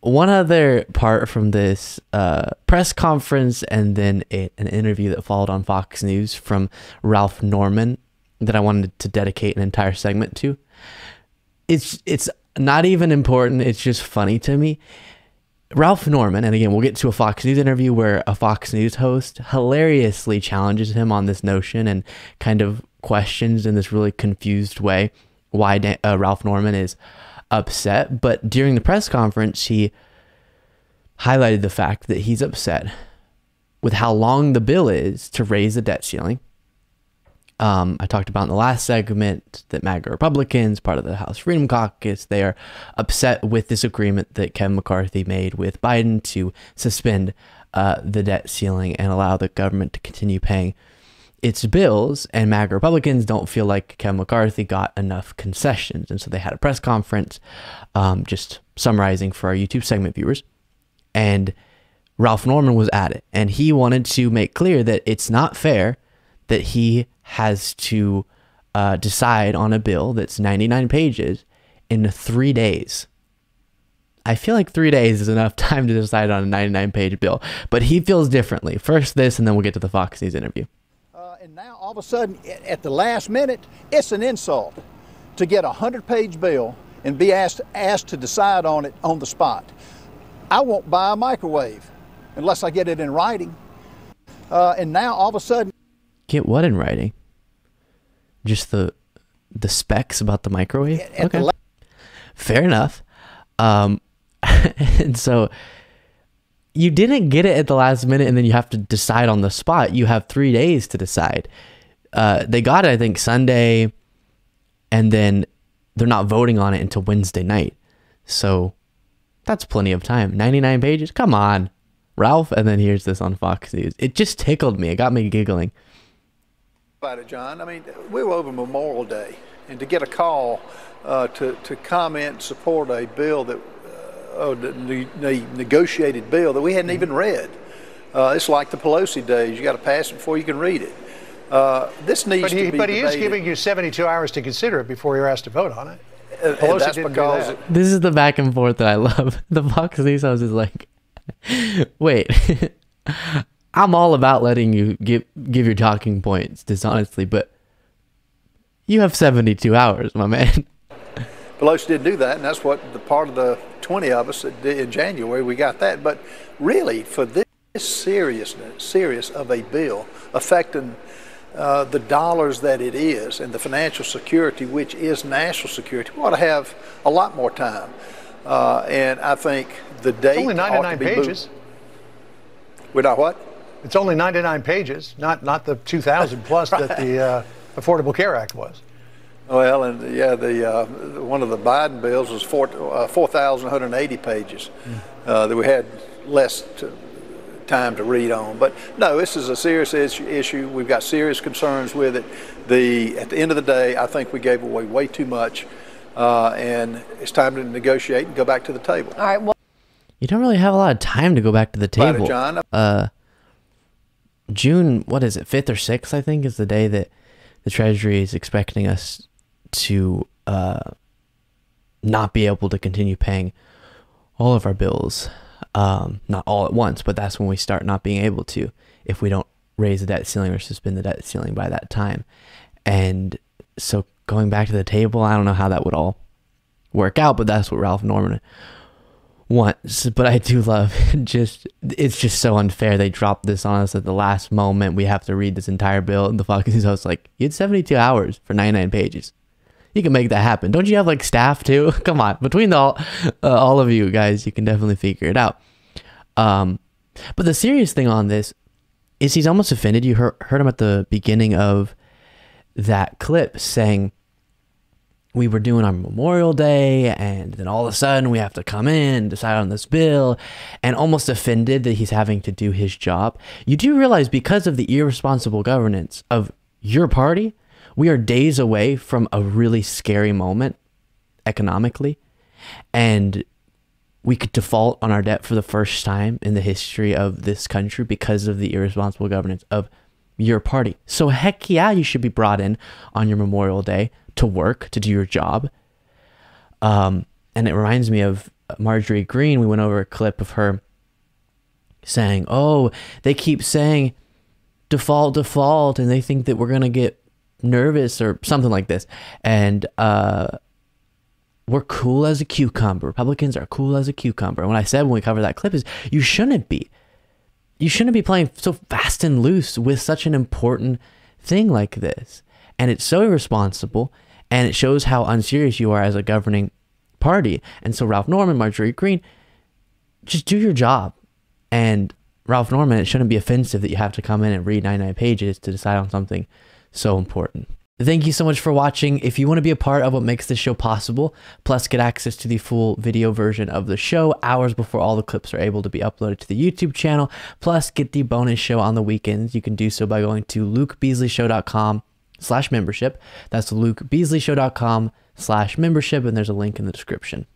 one other part from this press conference and then an interview that followed on Fox News from Ralph Norman that I wanted to dedicate an entire segment to. It's not even important. It's just funny to me. Ralph Norman, and again, we'll get to a Fox News interview where a Fox News host hilariously challenges him on this notion and kind of questions in this really confused way why Ralph Norman is upset. But during the press conference, he highlighted the fact that he's upset with how long the bill is to raise the debt ceiling. I talked about in the last segment that MAGA Republicans, part of the House Freedom Caucus, they are upset with this agreement that Kevin McCarthy made with Biden to suspend the debt ceiling and allow the government to continue paying its bills. And MAGA Republicans don't feel like Kevin McCarthy got enough concessions. And so they had a press conference, just summarizing for our YouTube segment viewers. And Ralph Norman was at it. And he wanted to make clear that it's not fair that he has to decide on a bill that's 99 pages in 3 days. I feel like 3 days is enough time to decide on a 99-page bill, but he feels differently. First this, and then we'll get to the Fox News interview. And now all of a sudden, at the last minute, it's an insult to get a 100-page bill and be asked to decide on it on the spot. I won't buy a microwave unless I get it in writing. And now all of a sudden, get what in writing? Just the specs about the microwave? Okay. Fair enough. And so you didn't get it at the last minute and then you have to decide on the spot. You have 3 days to decide. They got it, I think, Sunday, and then they're not voting on it until Wednesday night. So that's plenty of time. 99 pages? Come on, Ralph. And then here's this on Fox News. It just tickled me. It got me giggling. About it, John. I mean, we were over Memorial Day, and to get a call to comment and support a bill that, the negotiated bill that we hadn't even read. It's like the Pelosi days. You got to pass it before you can read it. This needs to be debated. But he is giving you 72 hours to consider it before you're asked to vote on it. Pelosi that's didn't because do that. This is the back and forth that I love. The Fox News house is like, wait. I'm all about letting you give your talking points dishonestly, but you have 72 hours, my man. Pelosi didn't do that, and that's what the part of the 20 of us that did in January, we got that. But really, for this serious of a bill affecting the dollars that it is and the financial security, which is national security, we ought to have a lot more time. And I think the date it's only 99 pages. We're not what? It's only 99 pages, not the 2,000 plus right. That the Affordable Care Act was. Well, and yeah, one of the Biden bills was 4,180 pages that we had less time to read on. But no, this is a serious issue. We've got serious concerns with it. At the end of the day, I think we gave away way too much, and it's time to negotiate and go back to the table. All right. Well, you don't really have a lot of time to go back to the table. John. June, what is it, 5th or 6th, I think, is the day that the Treasury is expecting us to not be able to continue paying all of our bills. Not all at once, but that's when we start not being able to if we don't raise the debt ceiling or suspend the debt ceiling by that time. And so going back to the table, I don't know how that would all work out, but that's what Ralph Norman once. But I do love it's just so unfair. They dropped this on us at the last moment. We have to read this entire bill, and the Fox News host like, you had 72 hours for 99 pages. You can make that happen. Don't you have like staff too? Come on, between all of you guys, you can definitely figure it out. But the serious thing on this is he's almost offended. You heard him at the beginning of that clip saying, we were doing our Memorial Day, and then all of a sudden we have to come in and decide on this bill, and almost offended that he's having to do his job. You do realize because of the irresponsible governance of your party, we are days away from a really scary moment economically, and we could default on our debt for the first time in the history of this country because of the irresponsible governance of your party. So heck yeah, you should be brought in on your Memorial Day to work, to do your job. And it reminds me of Marjorie Greene, we went over a clip of her saying, oh, they keep saying default, default, and they think that we're going to get nervous or something like this. And we're cool as a cucumber. Republicans are cool as a cucumber. And what I said when we covered that clip is you shouldn't be. You shouldn't be playing so fast and loose with such an important thing like this. And it's so irresponsible, and it shows how unserious you are as a governing party. And so Ralph Norman, Marjorie Greene, just do your job. And Ralph Norman, it shouldn't be offensive that you have to come in and read 99 pages to decide on something so important. Thank you so much for watching. If you want to be a part of what makes this show possible, plus get access to the full video version of the show hours before all the clips are able to be uploaded to the YouTube channel, plus get the bonus show on the weekends, you can do so by going to lukebeasleyshow.com/membership. That's lukebeasleyshow.com/membership, and there's a link in the description.